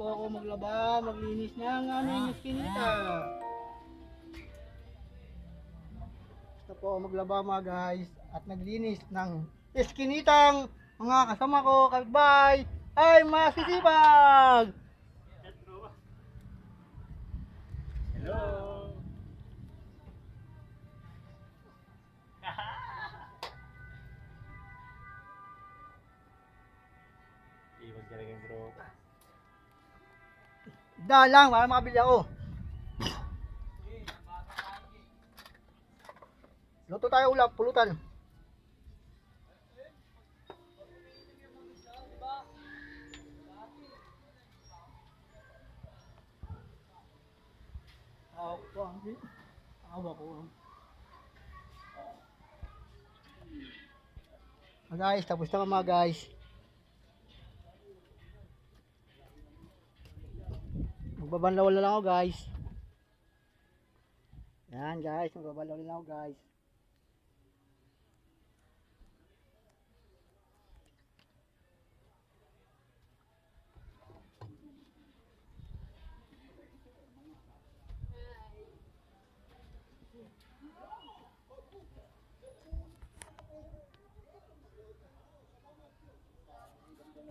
po ako maglaba, maglinis ng aming eskinita. Gusto po ako maglaba mga guys at naglinis ng eskinitang mga kasama ko, kapitbahay ay masisipag. Hello. Iwan ka rin bro. Dahil lang para makabili ako. Luto tayo ulam, pulutan. Awa ko. Guys, tapos na mga guys. Magbabanlaw na lang ako guys. Yan guys, magbabanlaw na lang ako guys.